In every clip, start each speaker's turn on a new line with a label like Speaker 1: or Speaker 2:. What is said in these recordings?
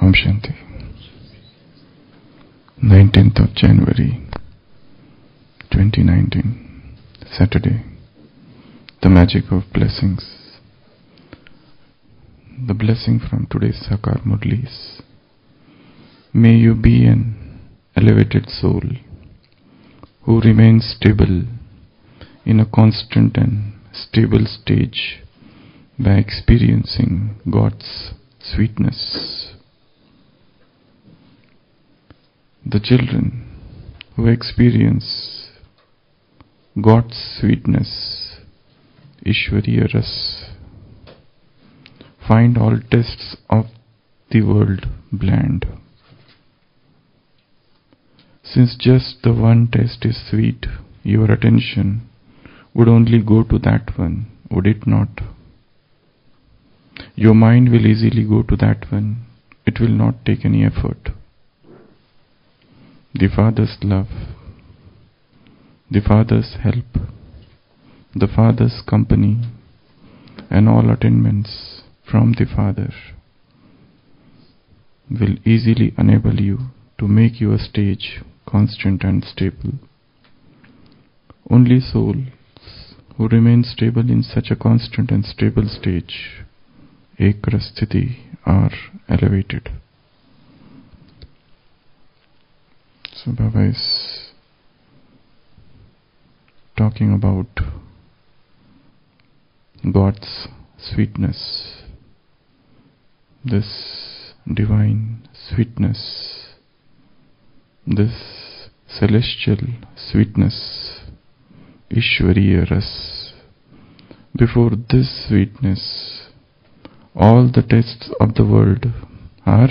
Speaker 1: Om Shanti. 19th of January 2019, Saturday. The magic of blessings. The blessing from today's Sakar Murli is, may you be an elevated soul who remains stable in a constant and stable stage by experiencing God's sweetness. The children who experience God's sweetness, Ishwariya Ras, find all tests of the world bland. Since just the one test is sweet, your attention would only go to that one, would it not? Your mind will easily go to that one. It will not take any effort. The Father's love, the Father's help, the Father's company, and all attainments from the Father will easily enable you to make your stage constant and stable. Only souls who remain stable in such a constant and stable stage, Ekrasthiti, are elevated. So Baba is talking about God's sweetness, this divine sweetness, this celestial sweetness, Ishwariya Ras. Before this sweetness, all the tastes of the world are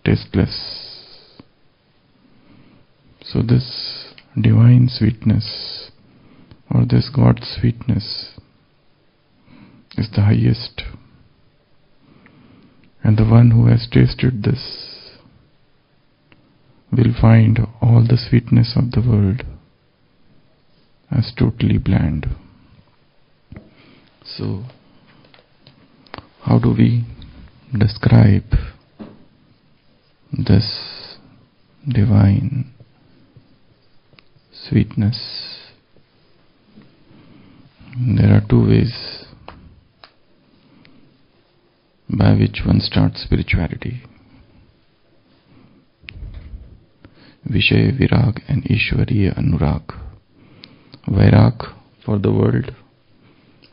Speaker 1: tasteless. So this divine sweetness, or this God's sweetness, is the highest. And the one who has tasted this will find all the sweetness of the world as totally bland. So, how do we describe this divine sweetness? There are two ways by which one starts spirituality: Vishaya Virag and Ishwariya Anurag. Vairag for the world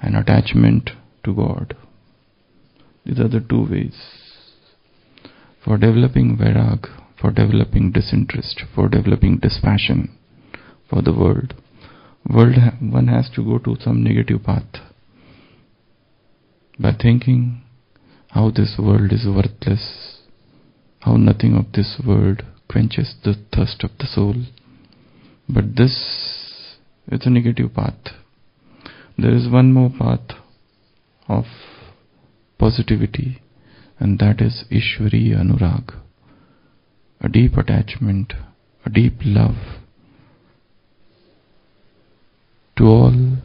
Speaker 1: and attachment to God. These are the two ways. For developing Vairag, for developing disinterest, for developing dispassion for the world, one has to go to some negative path by thinking how this world is worthless, how nothing of this world quenches the thirst of the soul. But this is a negative path. There is one more path of positivity, and that is Ishwariya Anurag, a deep attachment, a deep love to all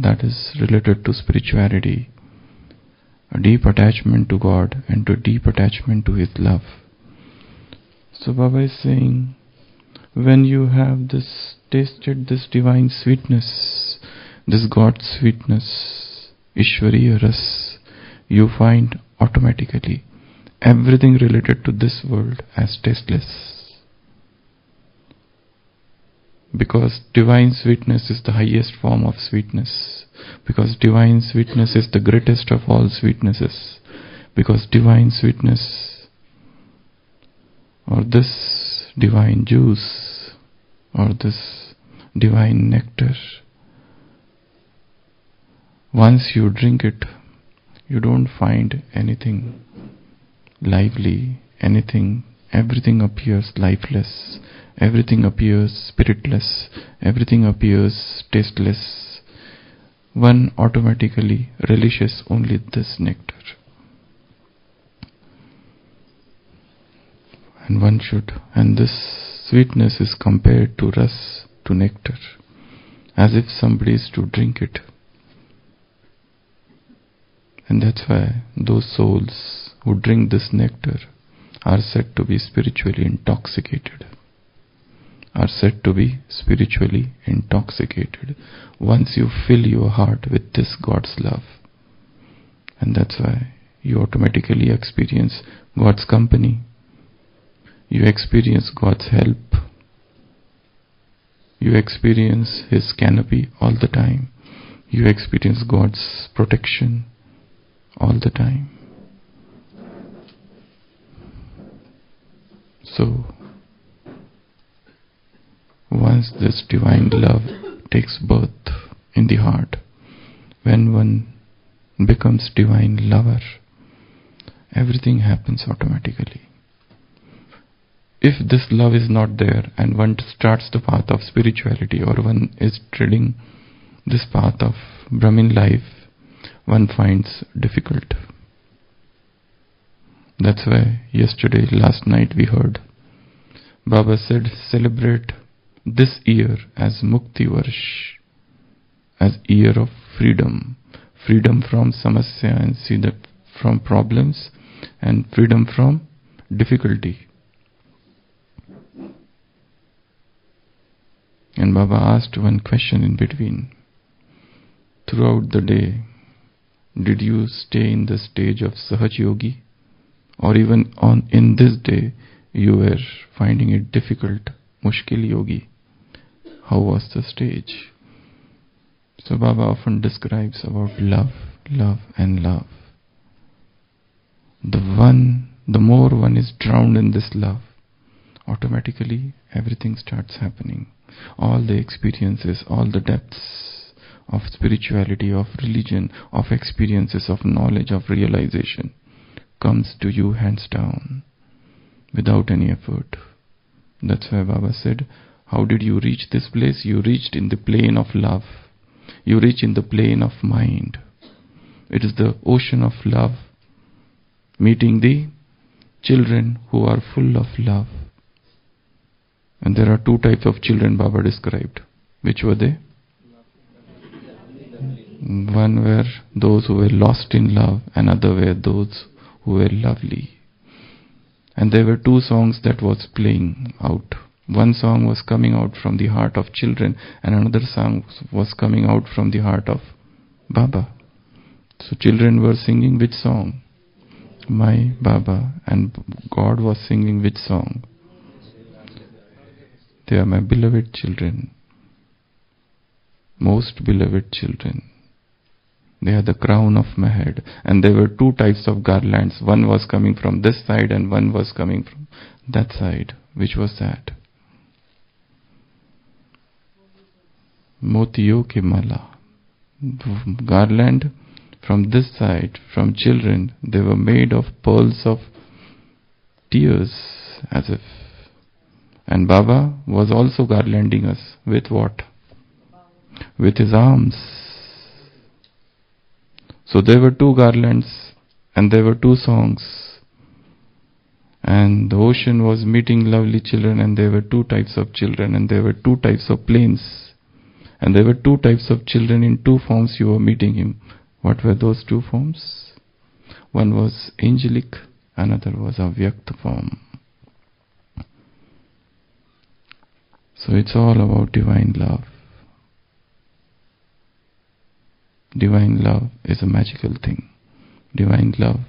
Speaker 1: that is related to spirituality, a deep attachment to God and a deep attachment to His love. So Baba is saying, when you have tasted this divine sweetness, this God's sweetness, Ishwariya Ras, you find automatically everything related to this world as tasteless. Because divine sweetness is the highest form of sweetness. Because divine sweetness is the greatest of all sweetnesses. Because divine sweetness, or this divine juice, or this divine nectar, once you drink it, you don't find anything lively, everything appears lifeless, everything appears spiritless, everything appears tasteless. One automatically relishes only this nectar. And this sweetness is compared to ras, to nectar, as if somebody is to drink it. And that's why those souls who drink this nectar are said to be spiritually intoxicated. Are said to be spiritually intoxicated once you fill your heart with this God's love. And that's why you automatically experience God's company. You experience God's help. You experience His canopy all the time. You experience God's protection all the time. So, once this divine love takes birth in the heart, when one becomes divine lover, everything happens automatically. If this love is not there and one starts the path of spirituality, or one is treading this path of Brahmin life, one finds difficult. That's why last night we heard Baba said, celebrate this year as Mukti Varsh, as year of freedom. Freedom from samasya and from problems, and freedom from difficulty. And Baba asked one question in between. Throughout the day, did you stay in the stage of Sahaj Yogi? Or even in this day, you were finding it difficult, Mushkil Yogi? How was the stage? So Baba often describes about love, love and love. The more one is drowned in this love, automatically everything starts happening. All the experiences, all the depths of spirituality, of religion, of experiences, of knowledge, of realization comes to you hands down, without any effort. That's why Baba said, how did you reach this place? You reached in the plane of love. You reach in the plane of mind. It is the ocean of love, meeting the children who are full of love. And there are two types of children Baba described. Which were they? One were those who were lost in love, and other were those who were lovely. And there were two songs that was playing out. One song was coming out from the heart of children, and another song was coming out from the heart of Baba. So children were singing which song? My Baba. And God was singing which song? They are my beloved children, most beloved children. They are the crown of my head. And there were two types of garlands. One was coming from this side and one was coming from that side. Which was that? Motiyo ke mala. Garland from this side, from children, they were made of pearls of tears, as if. And Baba was also garlanding us with what? With his arms. So there were two garlands and there were two songs. And the ocean was meeting lovely children, and there were two types of children, and there were two types of planes. And there were two types of children in two forms you were meeting him. What were those two forms? One was angelic, another was avyakta form. So it's all about divine love. Divine love is a magical thing. Divine love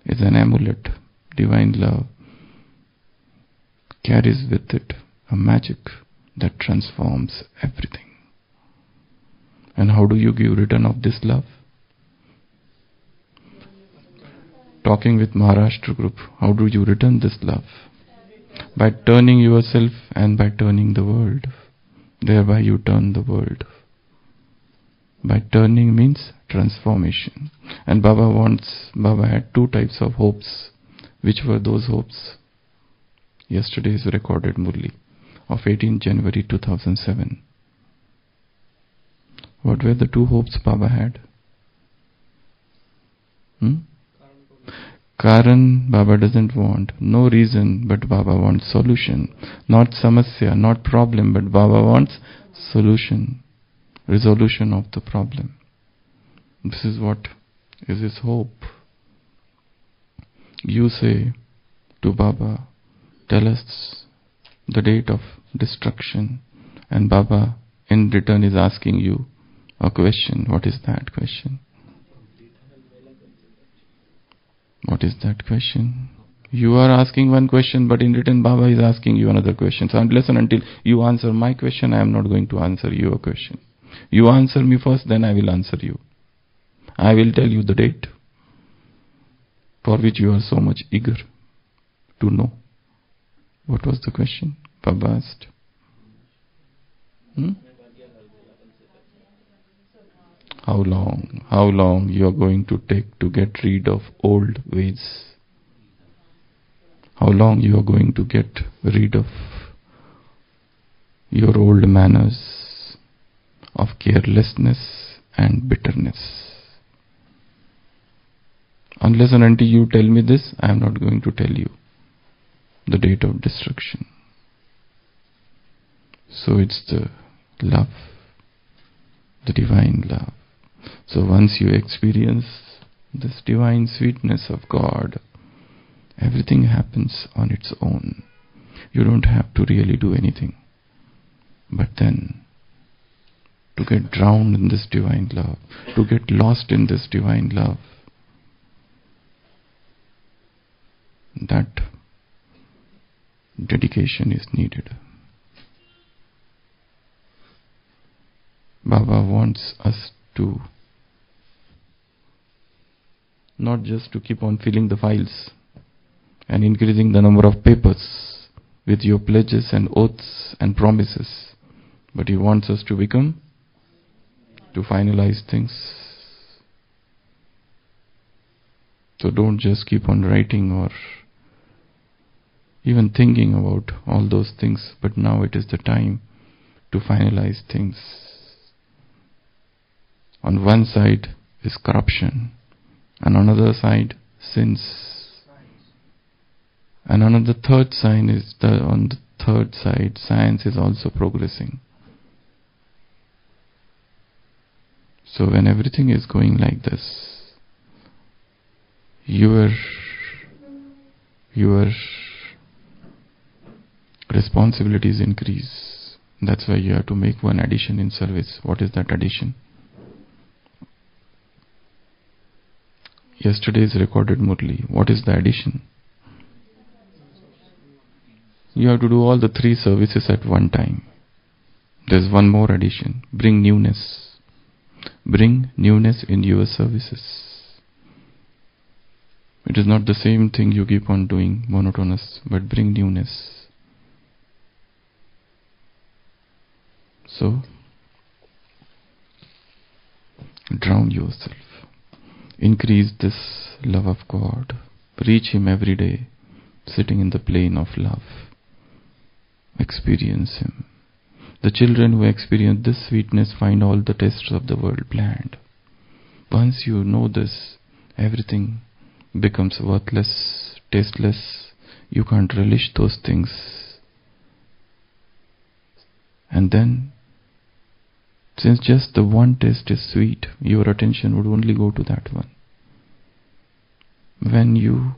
Speaker 1: is an amulet. Divine love carries with it a magic that transforms everything. And how do you give return of this love? Talking with Maharashtra group, how do you return this love? By turning yourself and by turning the world. Thereby you turn the world. By turning means transformation. And Baba had two types of hopes. Which were those hopes? Yesterday's recorded Murli of 18 January 2007. What were the two hopes Baba had? Karan Baba doesn't want, no reason, but Baba wants solution. Not samasya, not problem, but Baba wants solution, resolution of the problem. This is what is his hope. You say to Baba, tell us the date of destruction, and Baba in return is asking you a question. What is that question? What is that question? You are asking one question, but in return Baba is asking you another question. So unless and until you answer my question, I am not going to answer your question. You answer me first, then I will answer you. I will tell you the date for which you are so much eager to know. What was the question Baba asked? How long you are going to take to get rid of old ways? How long you are going to get rid of your old manners of carelessness and bitterness? Unless and until you tell me this, I am not going to tell you the date of destruction. So it's the love, the divine love. So once you experience this divine sweetness of God, everything happens on its own. You don't have to really do anything. But then, to get drowned in this divine love, to get lost in this divine love, that dedication is needed. Baba wants us to not just to keep on filling the files and increasing the number of papers with your pledges and oaths and promises, but He wants us to finalize things. So don't just keep on writing or even thinking about all those things, but now it is the time to finalize things. On one side is corruption, and on another side sins, and on the third side science is also progressing. So when everything is going like this, your responsibilities increase. That's why you have to make one addition in service. What is that addition? Yesterday's recorded Murli. What is the addition? You have to do all the 3 services at one time. There's one more addition. Bring newness. Bring newness in your services. It is not the same thing you keep on doing, monotonous, but bring newness. So, drown yourself. Increase this love of God. Reach Him every day, sitting in the plane of love. Experience Him. The children who experience this sweetness find all the tests of the world bland. Once you know this, everything becomes worthless, tasteless. You can't relish those things. And then, since just the one taste is sweet, your attention would only go to that one. When you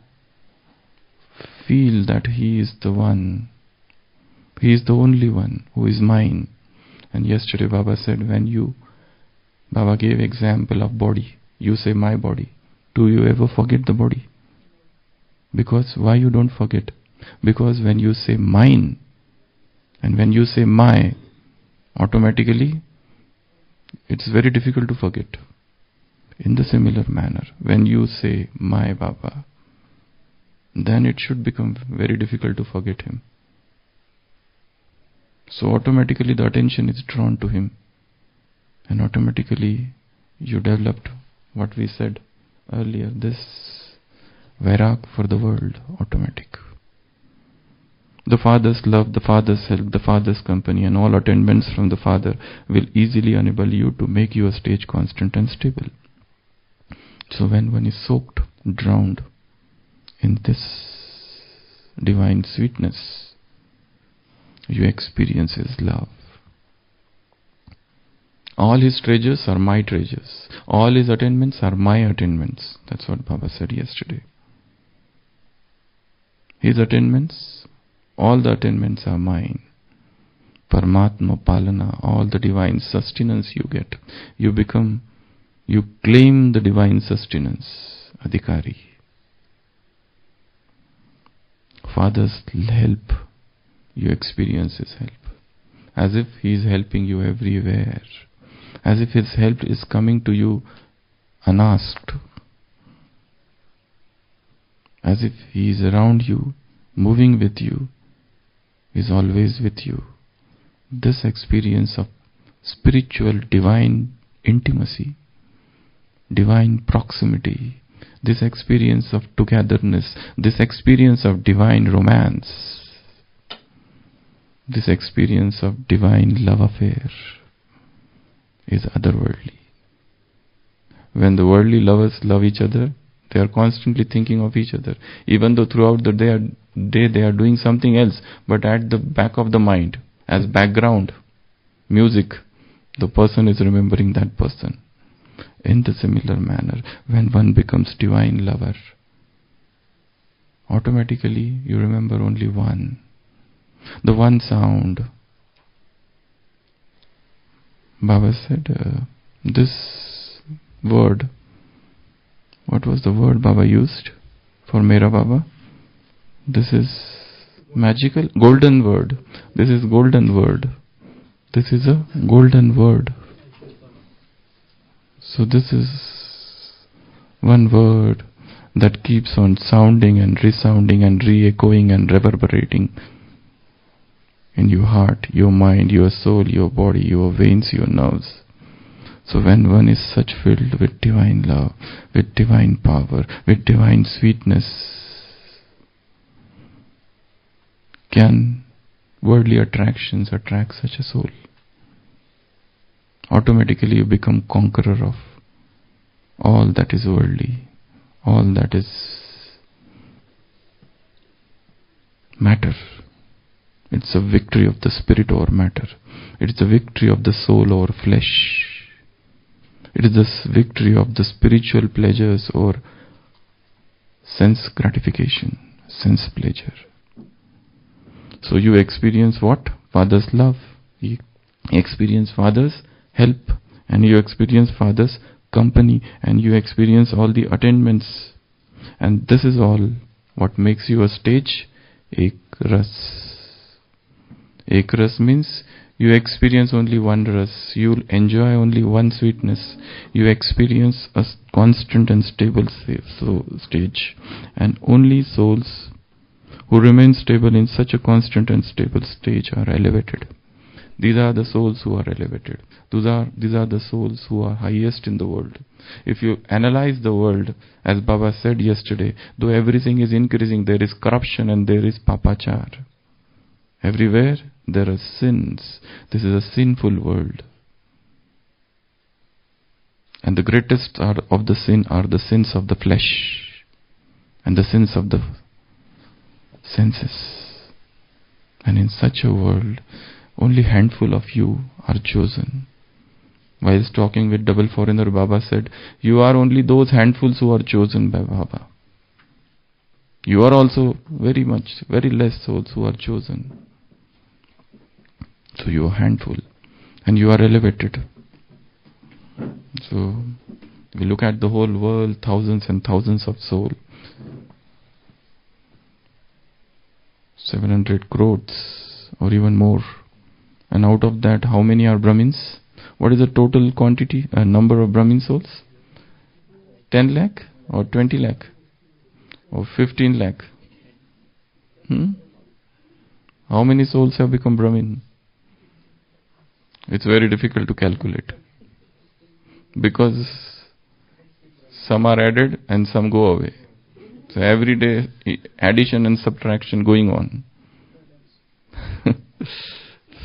Speaker 1: feel that He is the one, He is the only one who is mine. And yesterday Baba said, Baba gave example of body. You say my body. Do you ever forget the body? Because why you don't forget? Because when you say mine and when you say my, automatically it's very difficult to forget. In the similar manner, when you say my Baba, then it should become very difficult to forget Him. So automatically the attention is drawn to Him, and automatically you developed what we said earlier, this vairag for the world, automatic. The Father's love, the Father's help, the Father's company, and all attainments from the Father will easily enable you to make your stage constant and stable. So when one is soaked, drowned in this divine sweetness, you experience His love. All His treasures are my treasures. All His attainments are my attainments. That's what Baba said yesterday. His attainments, all the attainments are mine. Paramatma Palana, all the divine sustenance you get. You claim the divine sustenance, Adhikari. Father's help, you experience His help. As if He is helping you everywhere. As if His help is coming to you unasked. As if He is around you, moving with you, is always with you. This experience of spiritual divine intimacy, divine proximity, this experience of togetherness, this experience of divine romance, this experience of divine love affair is otherworldly. When the worldly lovers love each other, they are constantly thinking of each other, even though throughout the day they are doing something else, but at the back of the mind, as background music, the person is remembering that person. In the similar manner, when one becomes divine lover, automatically you remember only one. The one sound. Baba said, this word, what was the word Baba used for Mera Baba? This is magical, golden word. This is golden word. This is a golden word. So this is one word that keeps on sounding and resounding and re-echoing and reverberating in your heart, your mind, your soul, your body, your veins, your nerves. So when one is such filled with divine love, with divine power, with divine sweetness, can worldly attractions attract such a soul? Automatically you become conqueror of all that is worldly, all that is matter. It's a victory of the spirit over matter. It's a victory of the soul over flesh. It is the victory of the spiritual pleasures or sense gratification, sense pleasure. So you experience what? Father's love. You experience Father's help, and you experience Father's company, and you experience all the attainments. And this is all what makes you a stage ek ras. Ek ras means you experience only one ras. You'll enjoy only one sweetness. You experience a constant and stable stage. And only souls who remain stable in such a constant and stable stage are elevated. These are the souls who are elevated. These are the souls who are highest in the world. If you analyze the world, as Baba said yesterday, though everything is increasing, there is corruption and there is papachar. Everywhere there are sins. This is a sinful world. And the greatest of the sin are the sins of the flesh and the sins of the senses. And in such a world, only handful of you are chosen. Whilst talking with double foreigner, Baba said, you are only those handfuls who are chosen by Baba. You are also very less souls who are chosen. So you are handful and you are elevated. So we look at the whole world, thousands and thousands of souls. 700 crores or even more. And out of that, how many are Brahmins? What is the total quantity, number of Brahmin souls? 10 lakh or 20 lakh or 15 lakh? How many souls have become Brahmin? It's very difficult to calculate. Because some are added and some go away. So every day addition and subtraction going on.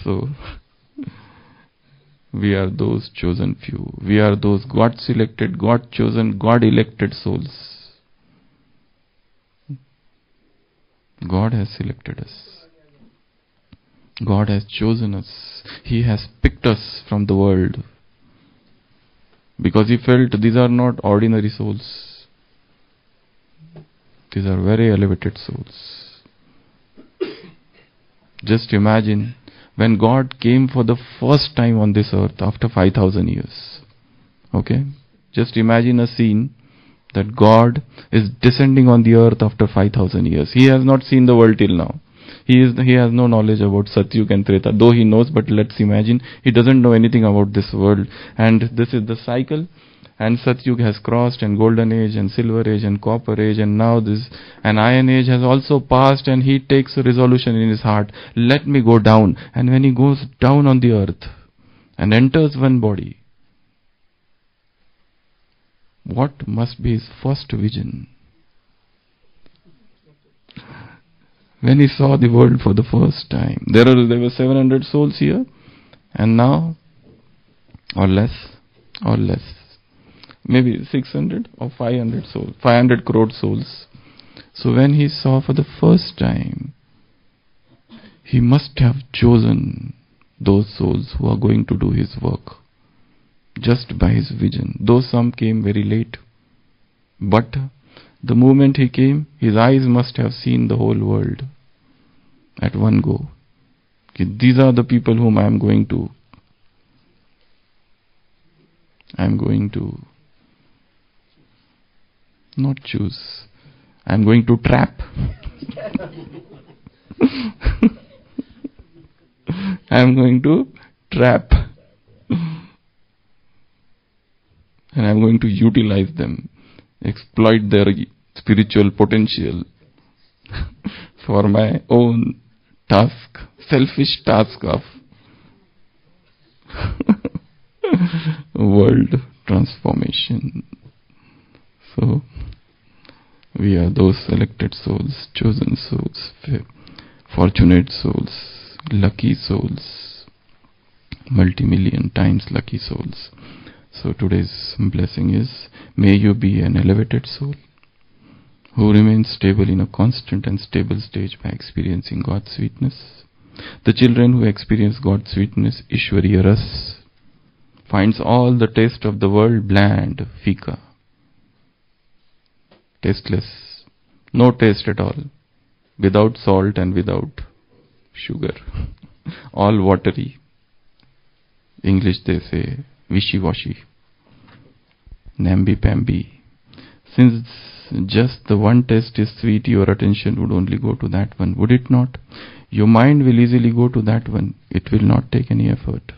Speaker 1: So we are those chosen few. We are those God selected, God chosen, God elected souls. God has selected us. God has chosen us. He has picked us from the world. Because He felt these are not ordinary souls. These are very elevated souls. Just imagine when God came for the first time on this earth after 5,000 years. Okay? Just imagine a scene that God is descending on the earth after 5,000 years. He has not seen the world till now. He has no knowledge about Satyug and Treta, though he knows, but let's imagine he doesn't know anything about this world. And this is the cycle. And Satyug has crossed, and Golden Age, and Silver Age, and Copper Age, and now this, and Iron Age has also passed, and he takes a resolution in his heart, let me go down. And when he goes down on the earth and enters one body, what must be his first vision? When he saw the world for the first time, there were 700 souls here, and now, or less, maybe 600 or 500 souls, 500 crore souls. So when he saw for the first time, he must have chosen those souls who are going to do his work just by his vision. Though some came very late, but the moment he came, his eyes must have seen the whole world at one go. These are the people whom I am going to not choose. I am going to trap. I am going to trap. And I am going to utilize them, exploit their spiritual potential for my own task, selfish task of world transformation. So, we are those selected souls, chosen souls, fortunate souls, lucky souls, multi-million times lucky souls. So today's blessing is, may you be an elevated soul who remains stable in a constant and stable stage by experiencing God's sweetness. The children who experience God's sweetness, Ishwariya Ras, finds all the taste of the world bland, fika, tasteless, no taste at all, without salt and without sugar, all watery. English they say, wishy-washy, namby-pamby. Since just the one taste is sweet, your attention would only go to that one, would it not? Your mind will easily go to that one. It will not take any effort.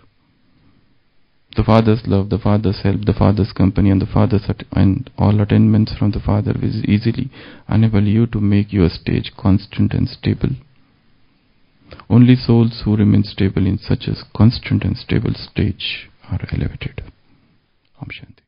Speaker 1: The Father's love, the Father's help, the Father's company, and the Father's and all attainments from the Father will easily enable you to make your stage constant and stable. Only souls who remain stable in such a constant and stable stage are elevated. Om Shanti.